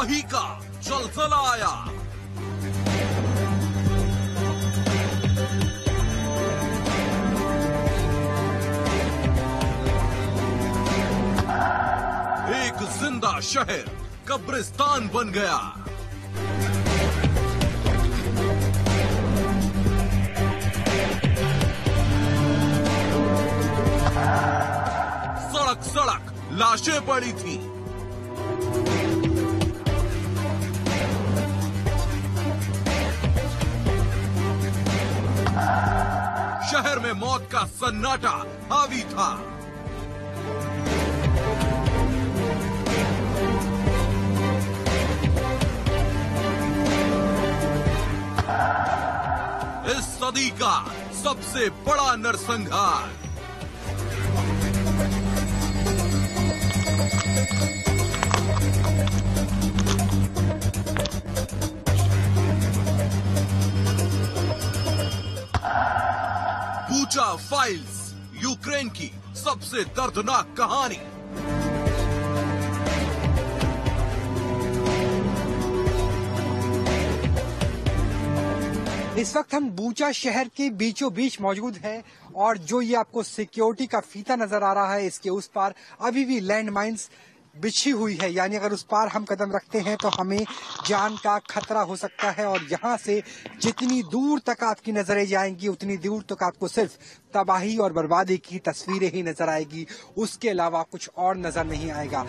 तबाही का जलजला आया। एक जिंदा शहर कब्रिस्तान बन गया। सड़क सड़क लाशें पड़ी थी। शहर में मौत का सन्नाटा हावी था। इस सदी का सबसे बड़ा नरसंहार। बूचा फाइल्स, यूक्रेन की सबसे दर्दनाक कहानी। इस वक्त हम बूचा शहर के बीचों बीच मौजूद हैं और जो ये आपको सिक्योरिटी का फीता नजर आ रहा है, इसके उस पार अभी भी लैंड माइंस बिछी हुई है। यानी अगर उस पार हम कदम रखते हैं तो हमें जान का खतरा हो सकता है। और यहाँ से जितनी दूर तक आपकी नजरें जाएंगी उतनी दूर तक आपको सिर्फ तबाही और बर्बादी की तस्वीरें ही नजर आएगी, उसके अलावा कुछ और नजर नहीं आएगा।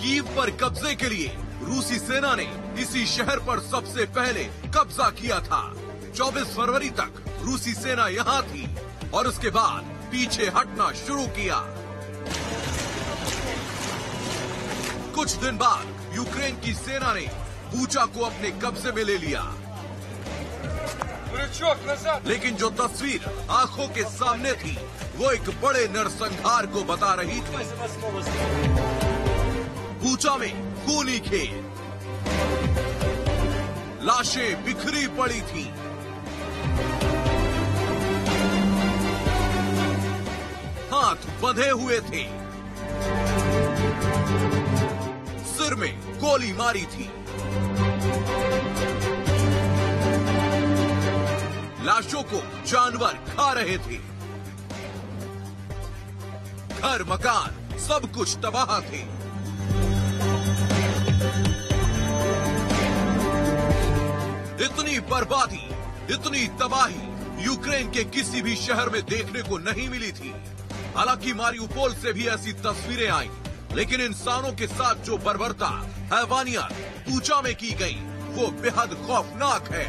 कीव पर कब्जे के लिए रूसी सेना ने इसी शहर पर सबसे पहले कब्जा किया था। 24 फरवरी तक रूसी सेना यहाँ थी और उसके बाद पीछे हटना शुरू किया। कुछ दिन बाद यूक्रेन की सेना ने बूचा को अपने कब्जे में ले लिया। लेकिन जो तस्वीर आंखों के सामने थी वो एक बड़े नरसंहार को बता रही थी। बूचा में खूनी खेल, लाशें बिखरी पड़ी थी। हाथ बंधे हुए थे, सिर में गोली मारी थी। लाशों को जानवर खा रहे थे। घर मकान सब कुछ तबाह थे। इतनी बर्बादी, इतनी तबाही यूक्रेन के किसी भी शहर में देखने को नहीं मिली थी। हालांकि मारिउपोल से भी ऐसी तस्वीरें आई, लेकिन इंसानों के साथ जो बर्बरता, हैवानियत बूचा में की गई वो बेहद खौफनाक है।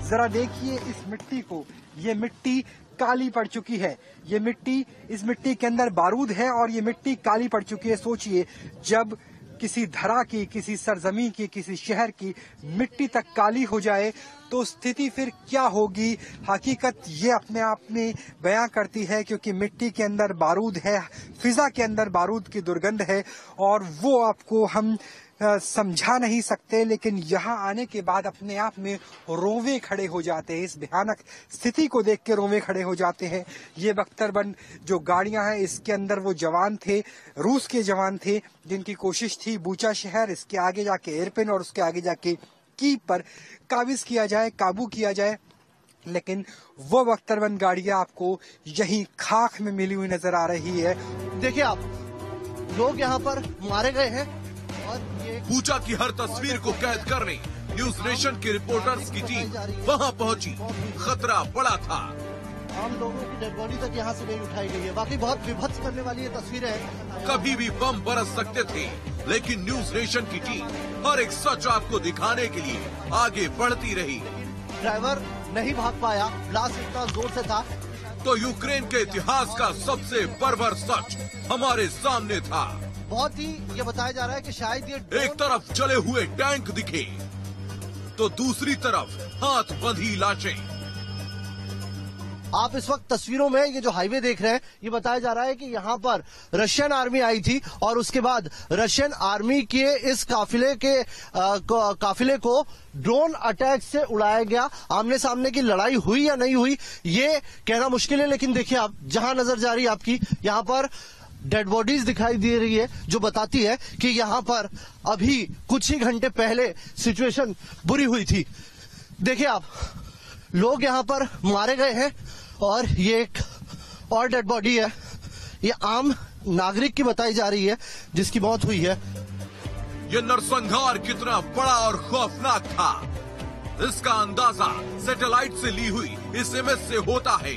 जरा देखिए इस मिट्टी को, ये मिट्टी काली पड़ चुकी है। ये मिट्टी, इस मिट्टी के अंदर बारूद है और ये मिट्टी काली पड़ चुकी है। सोचिए जब किसी धरा की, किसी सरजमी की, किसी शहर की मिट्टी तक काली हो जाए तो स्थिति फिर क्या होगी। हकीकत ये अपने आप में बयां करती है, क्योंकि मिट्टी के अंदर बारूद है, फिजा के अंदर बारूद की दुर्गंध है और वो आपको हम समझा नहीं सकते। लेकिन यहाँ आने के बाद अपने आप में रोवे खड़े हो जाते हैं। इस भयानक स्थिति को देख के रोवे खड़े हो जाते हैं। ये बख्तरबंद जो गाड़ियां हैं, इसके अंदर वो जवान थे, रूस के जवान थे, जिनकी कोशिश थी बूचा शहर, इसके आगे जाके एरपिन और उसके आगे जाके कीव पर काबिज किया जाए, काबू किया जाए। लेकिन वो बख्तरबंद गाड़ियां आपको यही खाक में मिली हुई नजर आ रही है। देखिए आप, लोग यहाँ पर मारे गए हैं और ये बूचा की हर तस्वीर को कैद करने न्यूज नेशन के रिपोर्टर्स की टीम वहां पहुंची। खतरा बड़ा था। आम लोगों की डेड बॉडी तक यहाँ से नहीं उठाई गई है। वाकई बहुत विभत्स करने वाली ये तस्वीरें हैं। कभी भी बम बरस सकते थे, लेकिन न्यूज नेशन की टीम हर एक सच आपको दिखाने के लिए आगे बढ़ती रही। ड्राइवर नहीं भाग पाया, ब्लास्ट इतना जोर से था। तो यूक्रेन के इतिहास का सबसे बर्बर सच हमारे सामने था। बहुत ही ये बताया जा रहा है कि शायद ये एक तरफ जले हुए टैंक दिखे तो दूसरी तरफ हाथ बंधी लाशें। आप इस वक्त तस्वीरों में ये जो हाईवे देख रहे हैं, ये बताया जा रहा है कि यहाँ पर रशियन आर्मी आई थी और उसके बाद रशियन आर्मी के इस काफिले को ड्रोन अटैक से उड़ाया गया। आमने सामने की लड़ाई हुई या नहीं हुई ये कहना मुश्किल है, लेकिन देखिए आप, जहां नजर जा रही है आपकी, यहाँ पर डेड बॉडीज दिखाई दे रही है, जो बताती है कि यहाँ पर अभी कुछ ही घंटे पहले सिचुएशन बुरी हुई थी। देखिए आप, लोग यहाँ पर मारे गए हैं और ये एक और डेड बॉडी है। ये आम नागरिक की बताई जा रही है जिसकी मौत हुई है। ये नरसंहार कितना बड़ा और खौफनाक था, इसका अंदाजा सैटेलाइट से ली हुई इस इमेज से होता है।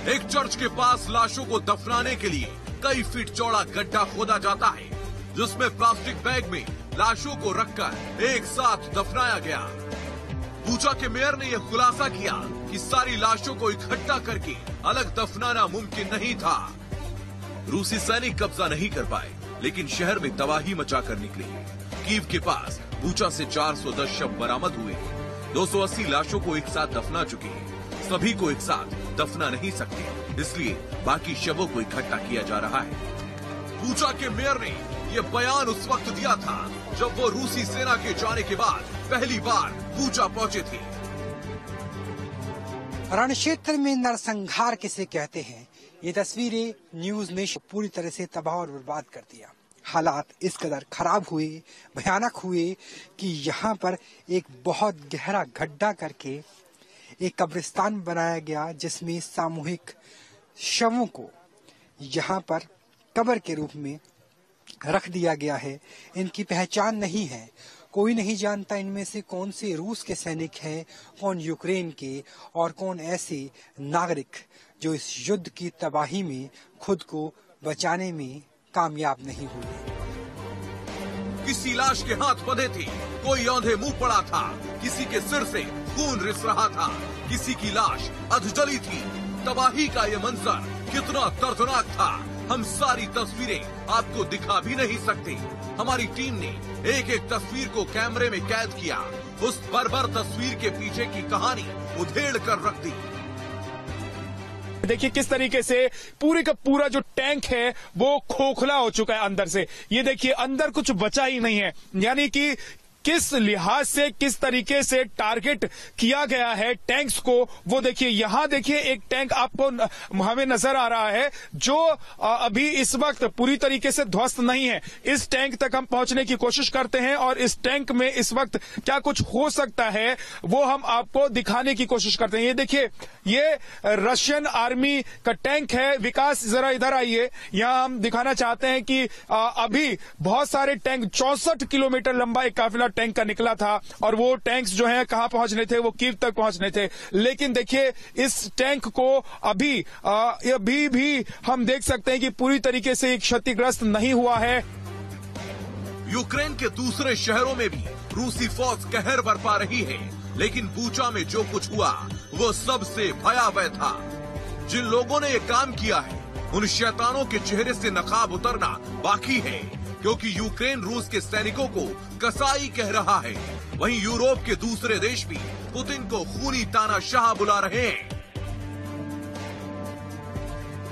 एक चर्च के पास लाशों को दफनाने के लिए कई फीट चौड़ा गड्ढा खोदा जाता है, जिसमें प्लास्टिक बैग में लाशों को रखकर एक साथ दफनाया गया। बूचा के मेयर ने यह खुलासा किया कि सारी लाशों को इकट्ठा करके अलग दफनाना मुमकिन नहीं था। रूसी सैनिक कब्जा नहीं कर पाए, लेकिन शहर में तबाही मचाकर निकले। कीव के पास बूचा से 410 शव बरामद हुए। 280 लाशों को एक साथ दफना चुके हैं। सभी को एक साथ दफना नहीं सकते, इसलिए बाकी शवों को इकट्ठा किया जा रहा है। बूचा के मेयर ने यह बयान उस वक्त दिया था जब वो रूसी सेना के जाने के बाद पहली बार बूचा पहुंचे थे। रण क्षेत्र में नरसंहार किसे कहते हैं, ये तस्वीरें न्यूज ने पूरी तरह से तबाह और बर्बाद कर दिया। हालात इस कदर खराब हुए, भयानक हुए कि यहाँ पर एक बहुत गहरा गड्ढा करके एक कब्रिस्तान बनाया गया, जिसमें सामूहिक शवों को यहाँ पर कब्र के रूप में रख दिया गया है। इनकी पहचान नहीं है, कोई नहीं जानता इनमें से कौन से रूस के सैनिक हैं, कौन यूक्रेन के और कौन ऐसे नागरिक जो इस युद्ध की तबाही में खुद को बचाने में कामयाब नहीं हुए। किसी लाश के हाथ बंधे थे, कोई औंधे मुंह पड़ा था, किसी के सिर से खून रिस रहा था, किसी की लाश अधजली थी। तबाही का ये मंजर कितना दर्दनाक था, हम सारी तस्वीरें आपको दिखा भी नहीं सकते। हमारी टीम ने एक एक तस्वीर को कैमरे में कैद किया। उस बर्बर तस्वीर के पीछे की कहानी उधेड़ कर रख दी। देखिए किस तरीके से पूरी का पूरा जो टैंक है वो खोखला हो चुका है अंदर से। ये देखिए अंदर कुछ बचा ही नहीं है, यानी कि किस लिहाज से किस तरीके से टारगेट किया गया है टैंक्स को। वो देखिए, यहां देखिए एक टैंक आपको हमें नजर आ रहा है जो अभी इस वक्त पूरी तरीके से ध्वस्त नहीं है। इस टैंक तक हम पहुंचने की कोशिश करते हैं और इस टैंक में इस वक्त क्या कुछ हो सकता है वो हम आपको दिखाने की कोशिश करते हैं। ये देखिए, ये रशियन आर्मी का टैंक है। विकास जरा इधर आइए, यहां हम दिखाना चाहते हैं कि अभी बहुत सारे टैंक 64 किलोमीटर लंबा एक काफिला टैंक का निकला था और वो टैंक्स जो हैं कहां पहुंचने थे, वो कीव तक पहुंचने थे। लेकिन देखिए इस टैंक को अभी भी हम देख सकते हैं कि पूरी तरीके से क्षतिग्रस्त नहीं हुआ है। यूक्रेन के दूसरे शहरों में भी रूसी फौज कहर बरपा रही है, लेकिन बूचा में जो कुछ हुआ वो सबसे भयावह था। जिन लोगों ने ये काम किया है उन शैतानों के चेहरे से नकाब उतरना बाकी है, क्योंकि यूक्रेन रूस के सैनिकों को कसाई कह रहा है। वहीं यूरोप के दूसरे देश भी पुतिन को खूनी तानाशाह बुला रहे हैं,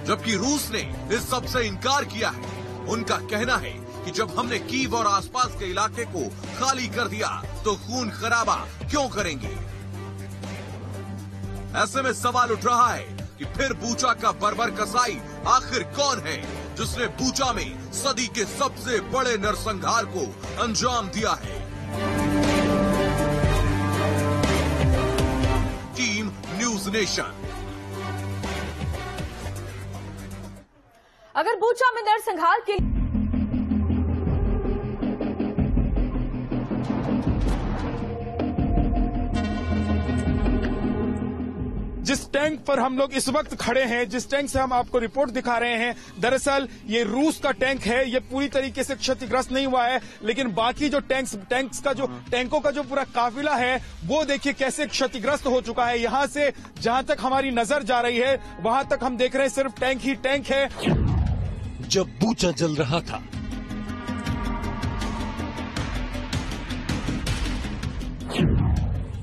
जबकि रूस ने इस सब से इनकार किया है। उनका कहना है कि जब हमने कीव और आसपास के इलाके को खाली कर दिया तो खून खराबा क्यों करेंगे। ऐसे में सवाल उठ रहा है कि फिर बूचा का बर्बर कसाई आखिर कौन है, जिसने बूचा में सदी के सबसे बड़े नरसंहार को अंजाम दिया है। Team news nation. अगर बूचा में नरसंहार के जिस टैंक पर हम लोग इस वक्त खड़े हैं, जिस टैंक से हम आपको रिपोर्ट दिखा रहे हैं, दरअसल ये रूस का टैंक है। ये पूरी तरीके से क्षतिग्रस्त नहीं हुआ है, लेकिन बाकी जो टैंकों का जो पूरा काफिला है वो देखिए कैसे क्षतिग्रस्त हो चुका है। यहां से जहां तक हमारी नजर जा रही है वहां तक हम देख रहे हैं सिर्फ टैंक ही टैंक है। जब बूचा जल रहा था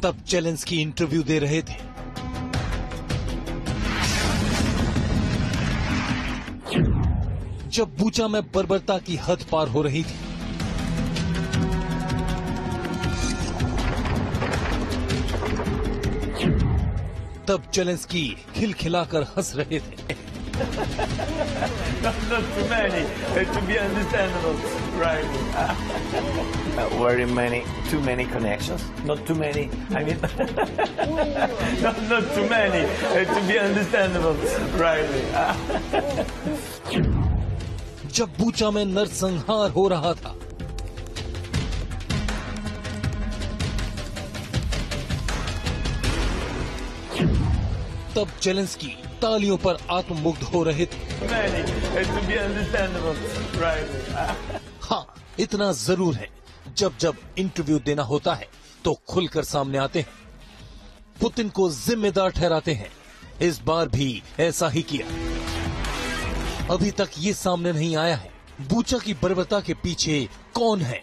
तब जेलेंस्की इंटरव्यू दे रहे थे। जब बूचा में बर्बरता की हद पार हो रही थी, तब जेलेंस्की खिलखिलाकर हंस रहे थे। Not too many, to be understandable, right? Too many connections, not too many, I mean, not too many, to be understandable, right? जब बूचा में नरसंहार हो रहा था, तब जेलेंस्की तालियों पर आत्ममुग्ध हो रहे थे। हाँ, इतना जरूर है, जब जब इंटरव्यू देना होता है तो खुलकर सामने आते हैं, पुतिन को जिम्मेदार ठहराते हैं। इस बार भी ऐसा ही किया। अभी तक ये सामने नहीं आया है बूचा की बर्बरता के पीछे कौन है,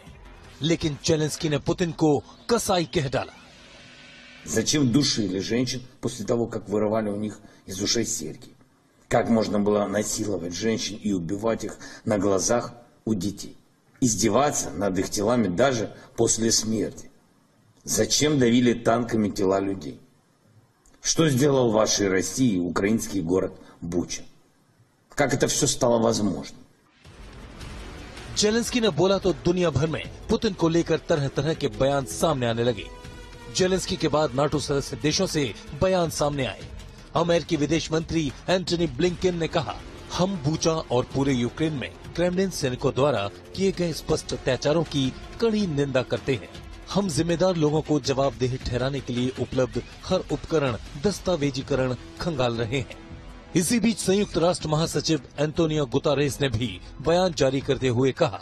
लेकिन जेलेंस्की ने पुतिन को कसाई कह डाला। Зачем душили женщин после того, как вырывали у них из ушей серьги? Как можно было насиловать женщин и убивать их на глазах у детей? Издеваться над их телами даже после смерти? Зачем давили танками тела людей? Что сделал в вашей России украинский город Буча? Как это все стало возможным? जेलेंस्की ने बोला तो दुनिया भर में पुतिन को लेकर तरह तरह के बयान सामने आने लगे। जेलेंस्की के बाद नाटो सदस्य देशों से बयान सामने आए। अमेरिकी विदेश मंत्री एंटनी ब्लिंकन ने कहा, हम बूचा और पूरे यूक्रेन में क्रेमलिन सैनिकों द्वारा किए गए स्पष्ट अत्याचारों की कड़ी निंदा करते हैं। हम जिम्मेदार लोगों को जवाबदेह ठहराने के लिए उपलब्ध हर उपकरण दस्तावेजीकरण खंगाल रहे हैं। इसी बीच संयुक्त राष्ट्र महासचिव एंटोनियो गुतेरेस ने भी बयान जारी करते हुए कहा,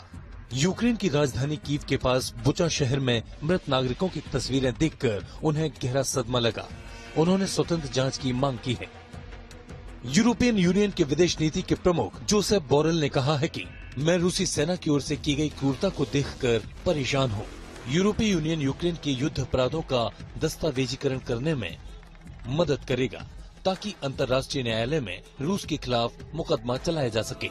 यूक्रेन की राजधानी कीव के पास बुचा शहर में मृत नागरिकों की तस्वीरें देखकर उन्हें गहरा सदमा लगा। उन्होंने स्वतंत्र जांच की मांग की है। यूरोपियन यूनियन के विदेश नीति के प्रमुख जोसेफ बोरेल ने कहा है कि मैं रूसी सेना की ओर से की गई क्रूरता को देखकर परेशान हूँ। यूरोपीय यूनियन यूक्रेन के युद्ध अपराधों का दस्तावेजीकरण करने में मदद करेगा ताकि अंतर्राष्ट्रीय न्यायालय में रूस के खिलाफ मुकदमा चलाया जा सके।